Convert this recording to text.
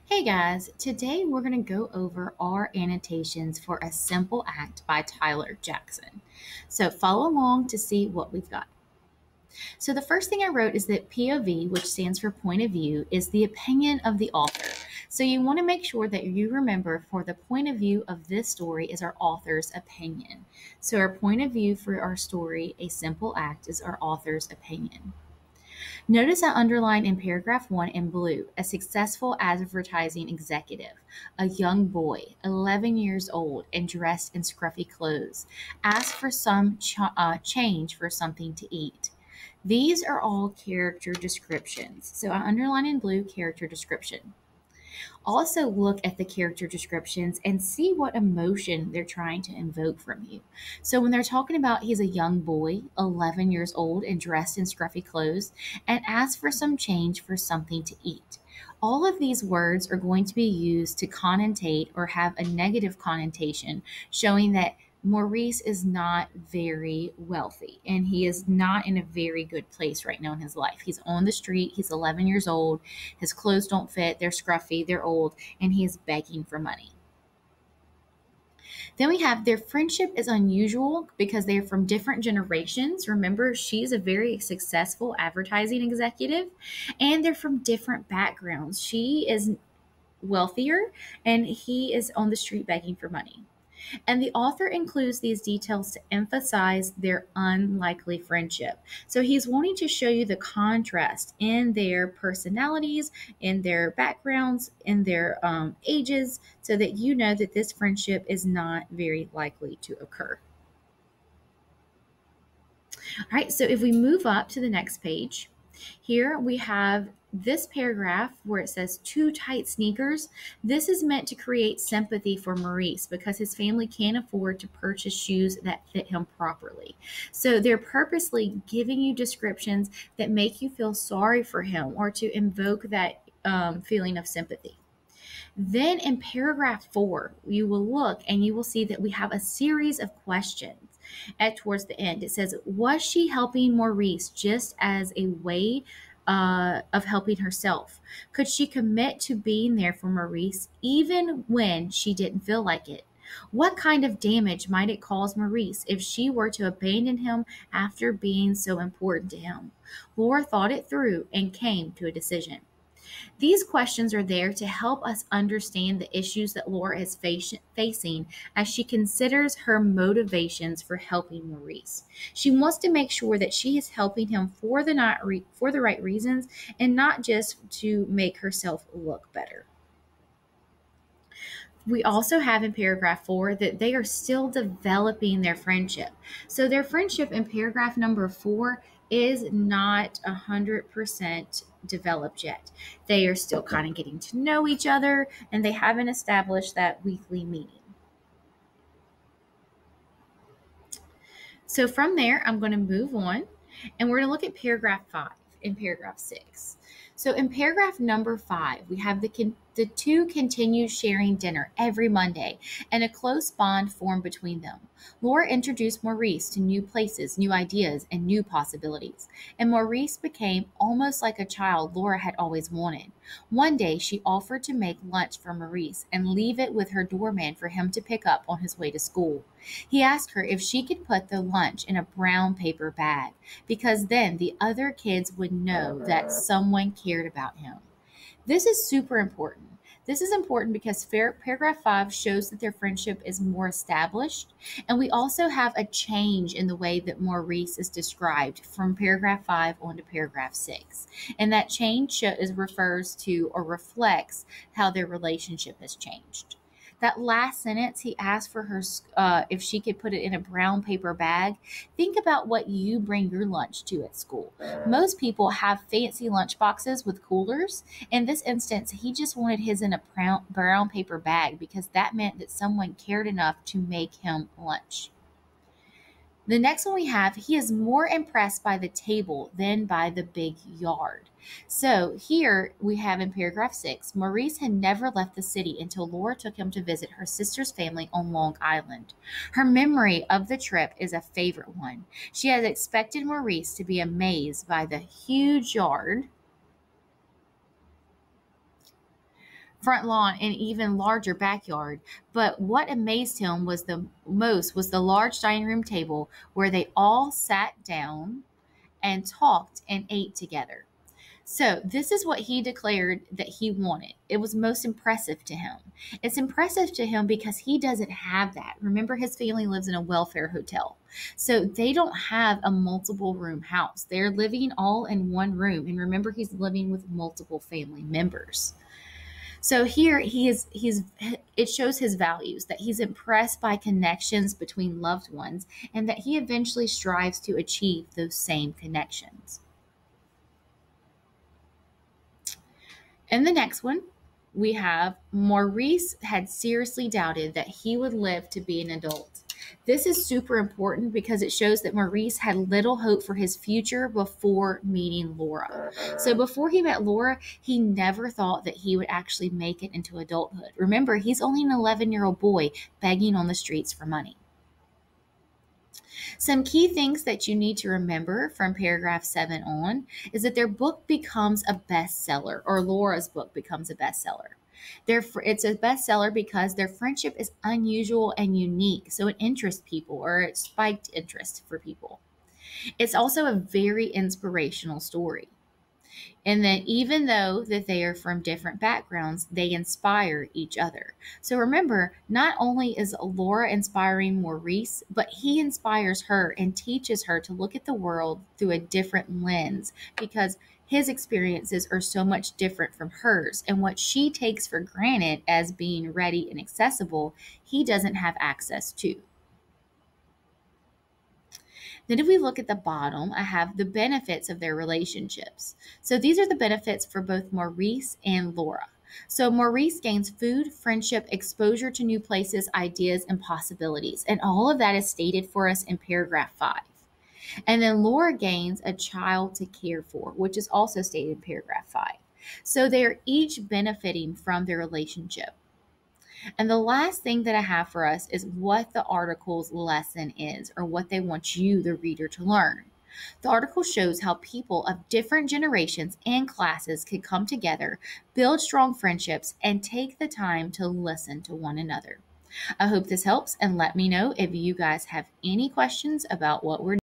Hey guys, today we're going to go over our annotations for A Simple Act by Tyler Jackson. So follow along to see what we've got. So the first thing I wrote is that POV, which stands for point of view, is the opinion of the author. So you want to make sure that you remember for the point of view of this story is our author's opinion. So our point of view for our story, A Simple Act, is our author's opinion. Notice I underlined in paragraph 1 in blue a successful advertising executive, a young boy, 11 years old, and dressed in scruffy clothes, asked for some change for something to eat. These are all character descriptions. So I underline in blue character description. Also, look at the character descriptions and see what emotion they're trying to invoke from you. So, when they're talking about he's a young boy, 11 years old, and dressed in scruffy clothes, and asks for some change for something to eat. All of these words are going to be used to connotate or have a negative connotation, showing that Maurice is not very wealthy and he is not in a very good place right now in his life. He's on the street, he's 11 years old, his clothes don't fit, they're scruffy, they're old, and he is begging for money. Then we have their friendship is unusual because they're from different generations. Remember, she's a very successful advertising executive, and they're from different backgrounds. She is wealthier, and he is on the street begging for money. And the author includes these details to emphasize their unlikely friendship. So he's wanting to show you the contrast in their personalities, in their backgrounds, in their ages, so that you know that this friendship is not very likely to occur. All right, so if we move up to the next page, here we have this paragraph where it says too tight sneakers. This is meant to create sympathy for Maurice because his family can't afford to purchase shoes that fit him properly. So they're purposely giving you descriptions that make you feel sorry for him or to invoke that feeling of sympathy. Then in paragraph 4, you will look and you will see that we have a series of questions towards the end. It says, was she helping Maurice just as a way of helping herself? Could she commit to being there for Maurice even when she didn't feel like it? What kind of damage might it cause Maurice if she were to abandon him after being so important to him? Laura thought it through and came to a decision. These questions are there to help us understand the issues that Laura is facing as she considers her motivations for helping Maurice. She wants to make sure that she is helping him for the right reasons and not just to make herself look better. We also have in paragraph 4 that they are still developing their friendship. So their friendship in paragraph number 4 is not 100% developed yet. They are still kind of getting to know each other and they haven't established that weekly meeting. So from there, I'm going to move on and we're going to look at paragraph 5 and paragraph 6. So in paragraph number 5, we have the two continue sharing dinner every Monday and a close bond formed between them. Laura introduced Maurice to new places, new ideas, and new possibilities, and Maurice became almost like a child Laura had always wanted. One day, she offered to make lunch for Maurice and leave it with her doorman for him to pick up on his way to school. He asked her if she could put the lunch in a brown paper bag, because then the other kids would know that someone cared about him. This is super important. This is important because paragraph 5 shows that their friendship is more established, and we also have a change in the way that Maurice is described from paragraph 5 on to paragraph 6. And that change refers to or reflects how their relationship has changed. That last sentence, he asked for her if she could put it in a brown paper bag. Think about what you bring your lunch to at school. Most people have fancy lunch boxes with coolers. In this instance, he just wanted his in a brown paper bag because that meant that someone cared enough to make him lunch. The next one we have, he is more impressed by the table than by the big yard. So here we have in paragraph 6, Maurice had never left the city until Laura took him to visit her sister's family on Long Island. Her memory of the trip is a favorite one. She had expected Maurice to be amazed by the huge yard, front lawn, and even larger backyard. But what amazed him was the large dining room table where they all sat down and talked and ate together. So, this is what he declared that he wanted. It was most impressive to him. It's impressive to him because he doesn't have that. Remember, his family lives in a welfare hotel. So, they don't have a multiple room house. They're living all in one room. And remember, he's living with multiple family members. So here it shows his values, that he's impressed by connections between loved ones and that he eventually strives to achieve those same connections. In the next one, we have Maurice had seriously doubted that he would live to be an adult. This is super important because it shows that Maurice had little hope for his future before meeting Laura. So before he met Laura, he never thought that he would actually make it into adulthood. Remember, he's only an 11-year-old boy begging on the streets for money. Some key things that you need to remember from paragraph 7 on is that their book becomes a bestseller, or Laura's book becomes a bestseller. It's a bestseller because their friendship is unusual and unique, so it interests people, or it spiked interest for people. It's also a very inspirational story. And that even though that they are from different backgrounds, they inspire each other. So remember, not only is Laura inspiring Maurice, but he inspires her and teaches her to look at the world through a different lens because his experiences are so much different from hers. And what she takes for granted as being ready and accessible, he doesn't have access to. Then if we look at the bottom, I have the benefits of their relationships. So these are the benefits for both Maurice and Laura. So Maurice gains food, friendship, exposure to new places, ideas, and possibilities. And all of that is stated for us in paragraph 5. And then Laura gains a child to care for, which is also stated in paragraph 5. So they are each benefiting from their relationship. And the last thing that I have for us is what the article's lesson is, or what they want you, the reader, to learn. The article shows how people of different generations and classes can come together, build strong friendships, and take the time to listen to one another. I hope this helps, and let me know if you guys have any questions about what we're